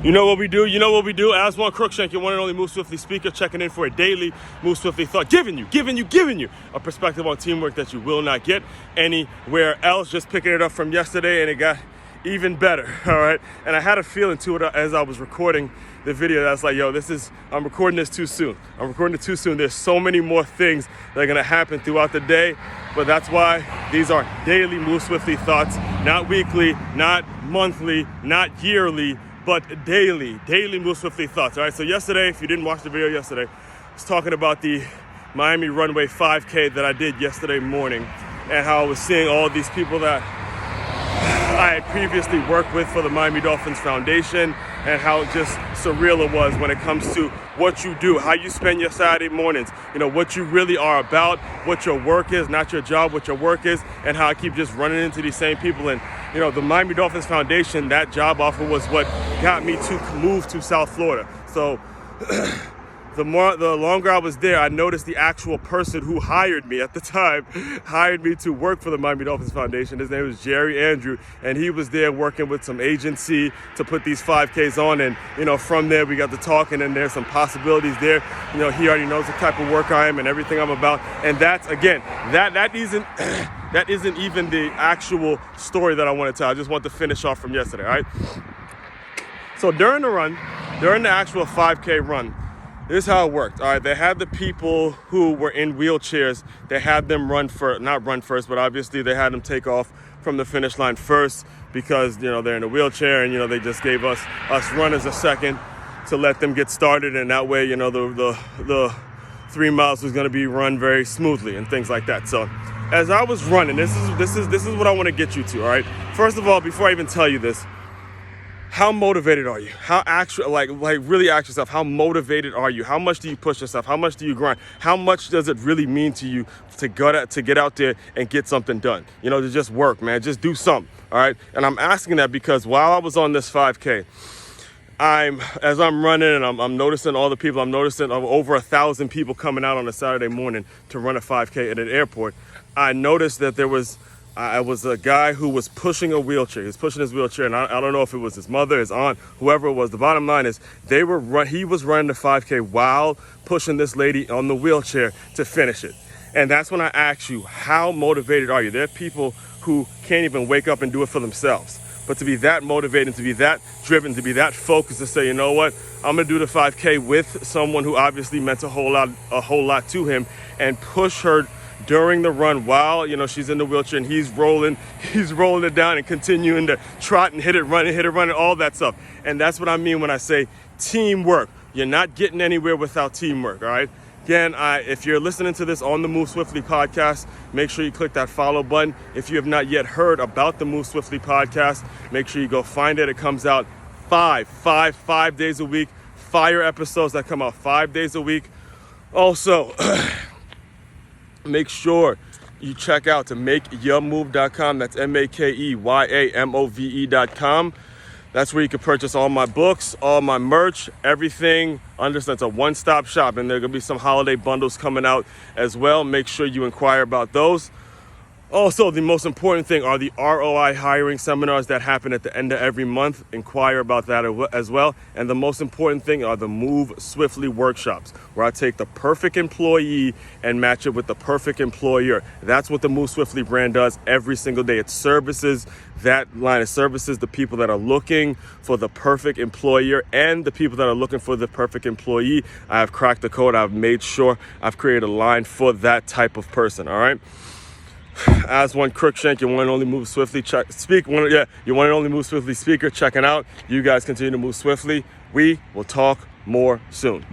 You know what we do? Aswand Cruickshank, your one and only Move Swiftly speaker, checking in for a daily Move Swiftly thought, giving you a perspective on teamwork that you will not get anywhere else. Just picking it up from yesterday, and it got even better, all right? And I had a feeling to it as I was recording the video. That's like, I'm recording this too soon. There's so many more things that are gonna happen throughout the day, but that's why these are daily Move Swiftly thoughts, not weekly, not monthly, not yearly, but daily Move Swiftly thoughts, all right? So yesterday, if you didn't watch the video yesterday, I was talking about the Miami Runway 5K that I did yesterday morning and how I was seeing all these people that I had previously worked with for the Miami Dolphins Foundation, and how just surreal it was when it comes to what you do, how you spend your Saturday mornings, what you really are about, what your work is, not your job, what your work is, and how I keep just running into these same people. And, the Miami Dolphins Foundation, that job offer was what got me to move to South Florida. So the longer I was there, I noticed the actual person who hired me at the time, hired me to work for the Miami Dolphins Foundation. His name was Jerry Andrew, and he was there working with some agency to put these 5Ks on. And, from there we got to talking, and there's some possibilities there. He already knows the type of work I am and everything I'm about. And that's, again, that isn't even the actual story that I want to tell. I just want to finish off from yesterday, all right? So during the actual 5K run, this is how it worked. All right, they had the people who were in wheelchairs. They had them not run first, but obviously they had them take off from the finish line first because, they're in a wheelchair, and, they just gave us runners a second to let them get started. And that way, the 3 miles was going to be run very smoothly and things like that. So as I was running, this is what I want to get you to, all right? First of all, before I even tell you this, how motivated are you? How really ask yourself, how motivated are you? How much do you push yourself? How much do you grind? How much does it really mean to you to get out there and get something done? To just work, man, just do something, all right? And I'm asking that because while I was on this 5K, as I'm running and I'm noticing all the people, I'm noticing over 1,000 people coming out on a Saturday morning to run a 5K at an airport. I noticed that there was a guy who was pushing a wheelchair. He was pushing his wheelchair, and I don't know if it was his mother, his aunt, whoever it was. The bottom line is he was running the 5K while pushing this lady on the wheelchair to finish it. And that's when I ask you, how motivated are you? There are people who can't even wake up and do it for themselves. But to be that motivated, to be that driven, to be that focused, to say, you know what, I'm gonna do the 5K with someone who obviously meant a whole lot to him, and push her during the run while she's in the wheelchair, and he's rolling it down and continuing to trot and hit it, run and all that stuff. And that's what I mean when I say teamwork. You're not getting anywhere without teamwork, all right? Again, if you're listening to this on the Move Swiftly podcast, make sure you click that follow button. If you have not yet heard about the Move Swiftly podcast, make sure you go find it. It comes out 5 days a week. Fire episodes that come out 5 days a week. Also, make sure you check out to makeyourmove.com. That's makeymove.com. That's where you can purchase all my books, all my merch, everything. Understand it's a one-stop shop, and there are going to be some holiday bundles coming out as well. Make sure you inquire about those. Also, the most important thing are the ROI hiring seminars that happen at the end of every month. Inquire about that as well. And the most important thing are the Move Swiftly workshops, where I take the perfect employee and match it with the perfect employer. That's what the Move Swiftly brand does every single day. It services that line. It services the people that are looking for the perfect employer and the people that are looking for the perfect employee. I have cracked the code. I've made sure I've created a line for that type of person, all right? Aswand Cruickshank, your one and only Move Swiftly your one and only Move Swiftly speaker, checking out. You guys continue to move swiftly. We will talk more soon.